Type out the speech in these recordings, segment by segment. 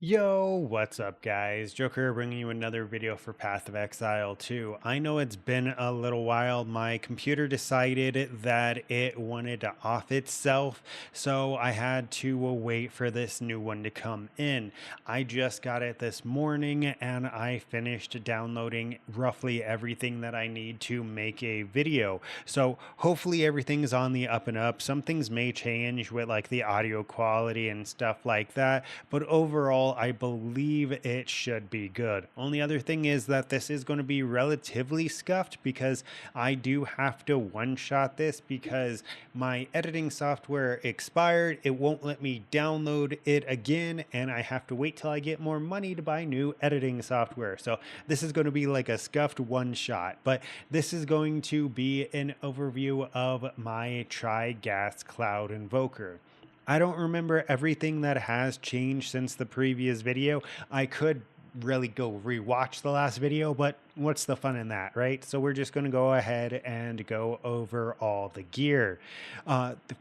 Yo, what's up, guys? Joker bringing you another video for Path of Exile 2. I know it's been a little while. My computer decided that it wanted to off itself, so I had to wait for this new one to come in. I just got it this morning and I finished downloading roughly everything that I need to make a video. So hopefully everything's on the up and up. Some things may change with like the audio quality and stuff like that, but overall I believe it should be good. Only other thing is that this is going to be relatively scuffed because I do have to one-shot this because my editing software expired. It won't let me download it again, and I have to wait till I get more money to buy new editing software. So this is going to be like a scuffed one-shot, but this is going to be an overview of my Tri-Gas Cloud Invoker. I don't remember everything that has changed since the previous video. I could really go rewatch the last video, but what's the fun in that, right? So we're just going to go ahead and go over all the gear.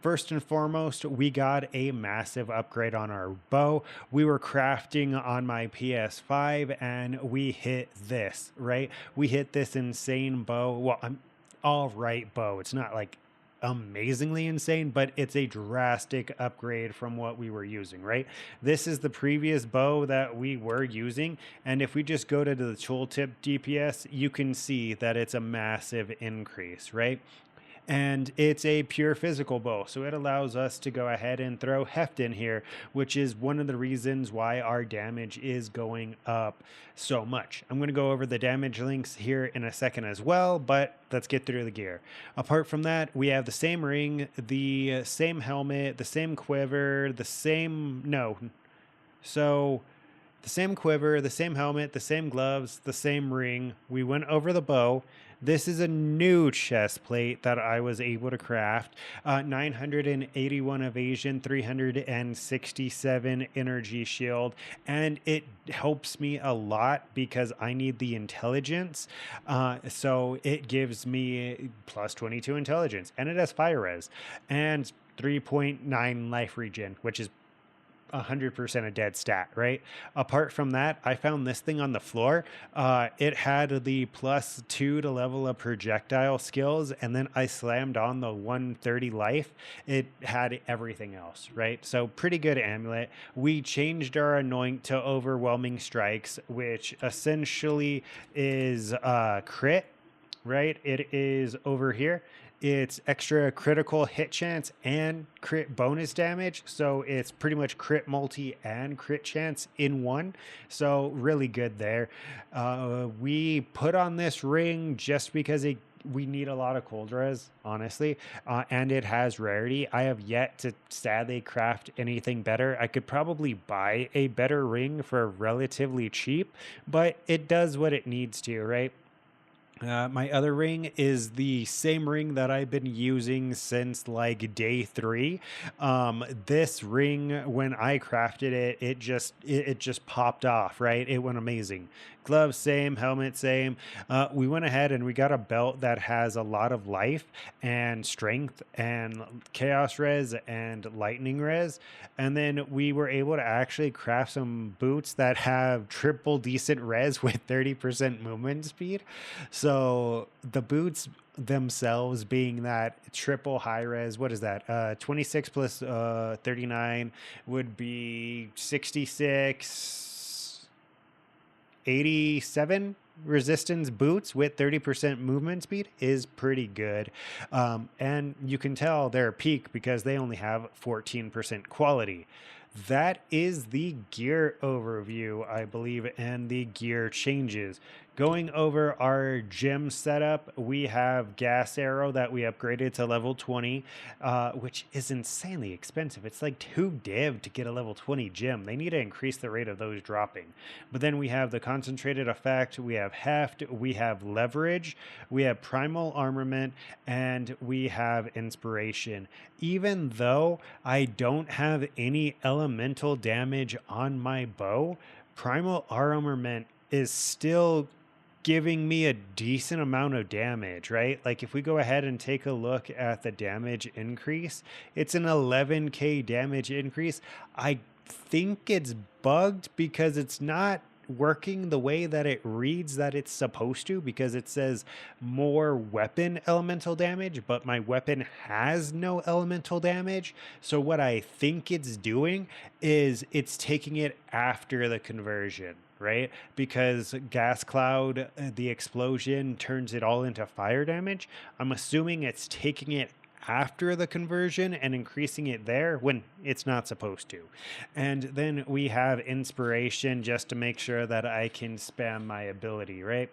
First and foremost, we got a massive upgrade on our bow. We were crafting on my PS5 and we hit this, right? We hit this insane bow. Well, I'm all right bow. It's not like amazingly insane, but it's a drastic upgrade from what we were using, right? This is the previous bow that we were using, and if we just go to the tooltip DPS, you can see that it's a massive increase, right? And it's a pure physical bow, so it allows us to go ahead and throw heft in here, which is one of the reasons why our damage is going up so much. I'm going to go over the damage links here in a second as well, but let's get through the gear. Apart from that, we have the same ring, the same helmet, the same quiver, the same the same quiver, the same helmet, the same gloves, the same ring. We went over the bow. This is a new chest plate that I was able to craft. 981 evasion, 367 energy shield, and it helps me a lot because I need the intelligence. So it gives me plus 22 intelligence, and it has fire res and 3.9 life regen, which is 100% a dead stat, right? Apart from that, I found this thing on the floor. It had the +2 to level of projectile skills, and then I slammed on the 130 life. It had everything else, right? So pretty good amulet. We changed our anoint to overwhelming strikes, which essentially is crit, right? It is over here. It's extra critical hit chance and crit bonus damage. So it's pretty much crit multi and crit chance in one. So really good there. We put on this ring just because we need a lot of cold res, honestly, and it has rarity. I have yet to sadly craft anything better. I could probably buy a better ring for relatively cheap, but it does what it needs to, right? My other ring is the same ring that I've been using since like day 3. This ring, when I crafted it, it just popped off, right? It went amazing. Gloves same, helmet same. We went ahead and we got a belt that has a lot of life and strength and chaos res and lightning res, and then we were able to actually craft some boots that have triple decent res with 30% movement speed. So the boots themselves being that triple high res, what is that? 26 plus 39 would be 66, 87 resistance boots with 30% movement speed is pretty good. And you can tell they're peak because they only have 14% quality. That is the gear overview, I believe, and the gear changes. Going over our gym setup, we have Gas Arrow that we upgraded to level 20, which is insanely expensive. It's like 2 div to get a level 20 gym. They need to increase the rate of those dropping. But then we have the Concentrated Effect, we have Heft, we have Leverage, we have Primal Armament, and we have Inspiration. Even though I don't have any elemental damage on my bow, Primal Armament is still giving me a decent amount of damage, right? Like if we go ahead and take a look at the damage increase, it's an 11k damage increase. I think it's bugged because it's not working the way that it reads that it's supposed to, because it says more weapon elemental damage, but my weapon has no elemental damage. So what I think it's doing is it's taking it after the conversion, right? Because gas cloud, the explosion turns it all into fire damage. I'm assuming it's taking it after the conversion and increasing it there when it's not supposed to. And then we have inspiration just to make sure that I can spam my ability, right?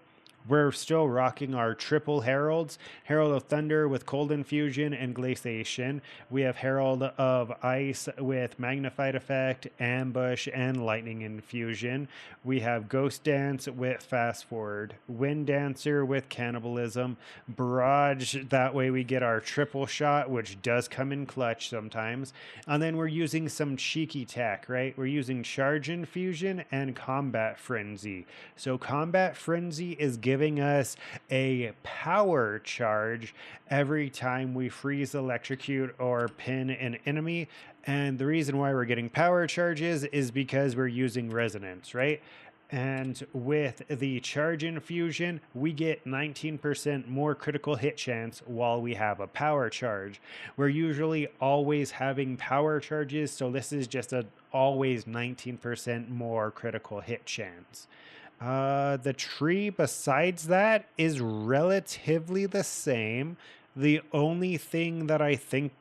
We're still rocking our triple heralds: Herald of Thunder with Cold Infusion and Glaciation. We have Herald of Ice with Magnified Effect, Ambush, and Lightning Infusion. We have Ghost Dance with Fast Forward, Wind Dancer with Cannibalism, Barrage, that way we get our triple shot, which does come in clutch sometimes. And then we're using some cheeky tech, right? We're using Charge Infusion and Combat Frenzy. So Combat Frenzy is giving us a power charge every time we freeze, electrocute, or pin an enemy. And the reason why we're getting power charges is because we're using resonance, right? And with the charge infusion, we get 19% more critical hit chance while we have a power charge. We're usually always having power charges, so this is just a always 19% more critical hit chance. The tree besides that is relatively the same. The only thing that I think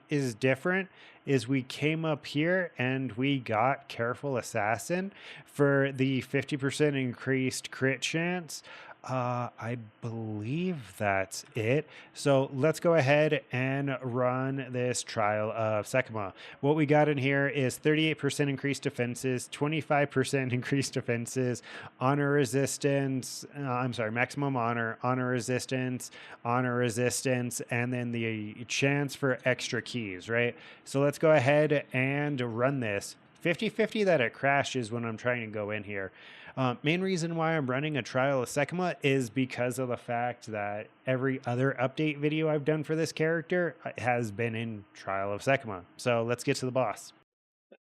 is different is we came up here and we got Careful Assassin for the 50% increased crit chance. I believe that's it. So let's go ahead and run this trial of Sekima. What we got in here is 38% increased defenses, 25% increased defenses, honor resistance, maximum honor resistance, and then the chance for extra keys, right? So let's go ahead and run this. 50-50 that it crashes when I'm trying to go in here. Main reason why I'm running a trial of Sekima is because of the fact that every other update video I've done for this character has been in trial of Sekima. So let's get to the boss.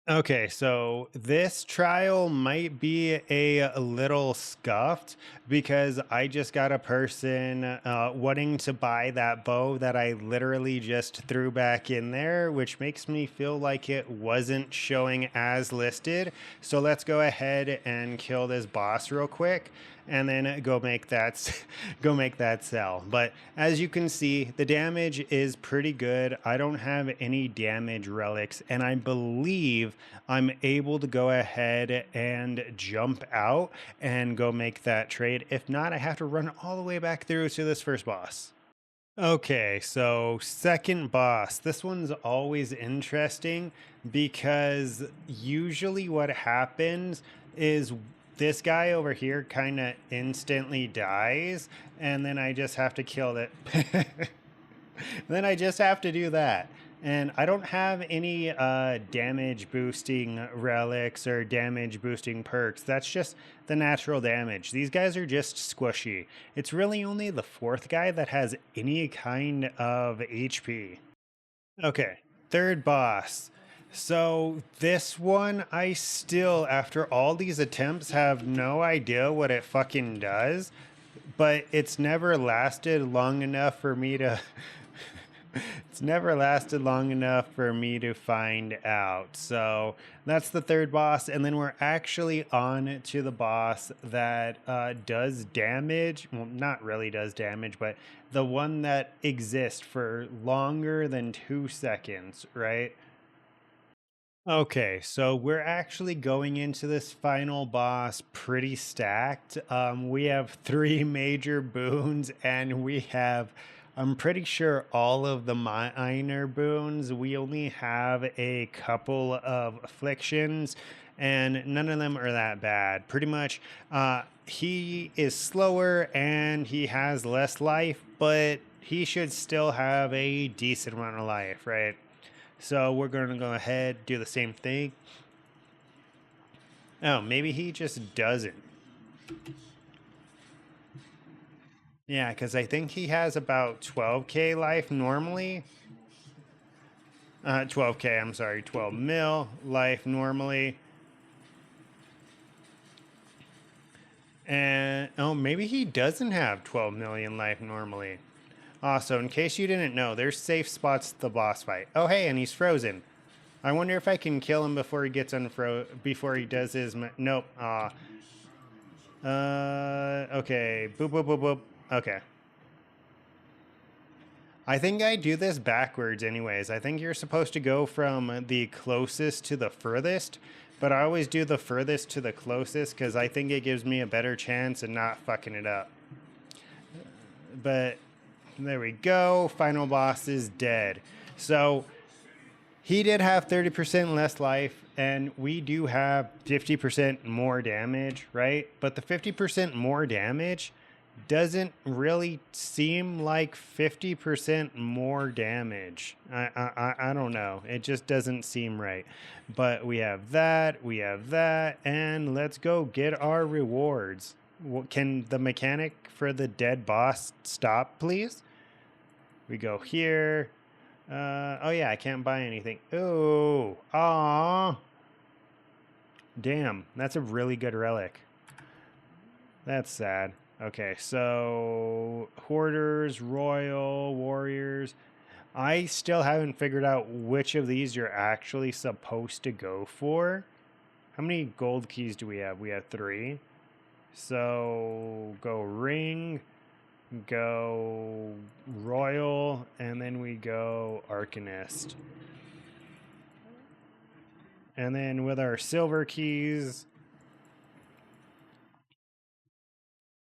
Okay, so this trial might be a little scuffed because I just got a person wanting to buy that bow that I literally just threw back in there, which makes me feel like it wasn't showing as listed. So let's go ahead and kill this boss real quick and then go make that go make that sell. But as you can see, the damage is pretty good. I don't have any damage relics, and I believe I'm able to go ahead and jump out and go make that trade. If not, I have to run all the way back through to this first boss. Okay, so second boss. This one's always interesting because usually what happens is this guy over here kind of instantly dies, and then I just have to kill it. Then I just have to do that. And I don't have any damage boosting relics or damage boosting perks. That's just the natural damage. These guys are just squishy. It's really only the fourth guy that has any kind of HP. Okay, third boss. So this one, I still, after all these attempts, have no idea what it fucking does, but it's never lasted long enough for me to it's never lasted long enough for me to find out. So that's the third boss, and then we're actually on to the boss that does damage. Well, not really does damage, but the one that exists for longer than 2 seconds, right? Okay, so we're actually going into this final boss pretty stacked. We have three major boons, and we have, I'm pretty sure, all of the minor boons. We only have a couple of afflictions, and none of them are that bad. Pretty much, he is slower and he has less life, but he should still have a decent amount of life, right? So we're going to go ahead, do the same thing. Oh, maybe he just doesn't. Yeah, because I think he has about 12k life normally. 12K, I'm sorry, 12 mil life normally. And, oh, maybe he doesn't have 12 million life normally. Also, in case you didn't know, there's safe spots to the boss fight. Oh, hey, and he's frozen. I wonder if I can kill him before he gets before he does his, nope, okay, boop, boop, boop, boop, okay. I think I do this backwards anyways. I think you're supposed to go from the closest to the furthest, but I always do the furthest to the closest because I think it gives me a better chance of not fucking it up. But there we go. Final boss is dead. So he did have 30% less life, and we do have 50% more damage, right? But the 50% more damage doesn't really seem like 50% more damage. I don't know. It just doesn't seem right. But we have that, and let's go get our rewards. Can the mechanic for the dead boss stop, please? We go here. Oh yeah, I can't buy anything. Oh, aw. Damn, that's a really good relic. That's sad. Okay, so hoarders, royal, warriors. I still haven't figured out which of these you're actually supposed to go for. How many gold keys do we have? We have 3. So go ring, go royal, and then we go arcanist. And then with our silver keys,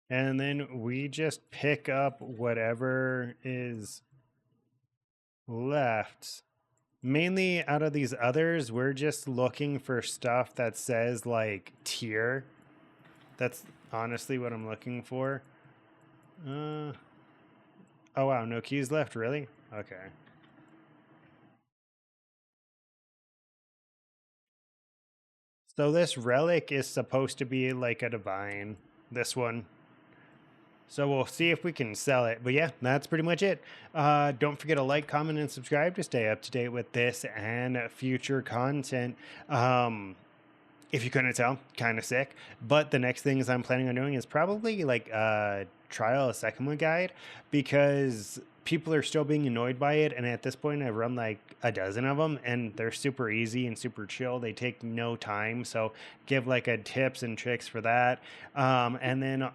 and then we just pick up whatever is left. Mainly out of these others, we're just looking for stuff that says like tier. That's honestly what I'm looking for. Oh wow, no keys left, really? Okay. So this relic is supposed to be like a divine, this one. So we'll see if we can sell it. But yeah, that's pretty much it. Don't forget to like, comment, and subscribe to stay up to date with this and future content. If you couldn't tell, kind of sick. But the next things I'm planning on doing is probably like trial a second one guide, because people are still being annoyed by it. And at this point, I've run like a dozen of them, and they're super easy and super chill. They take no time. So give like a tips and tricks for that. And then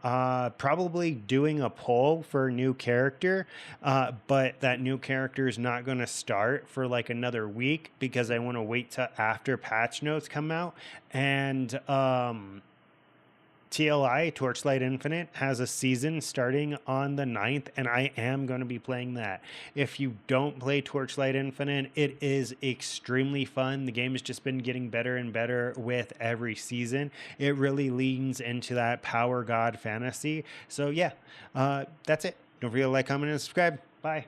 probably doing a poll for a new character. But that new character is not going to start for like another week because I want to wait till after patch notes come out. And TLI, Torchlight Infinite, has a season starting on the 9th, and I am going to be playing that. If you don't play Torchlight Infinite, it is extremely fun. The game has just been getting better and better with every season. It really leans into that power god fantasy. So yeah, that's it. Don't forget to like, comment, and subscribe. Bye.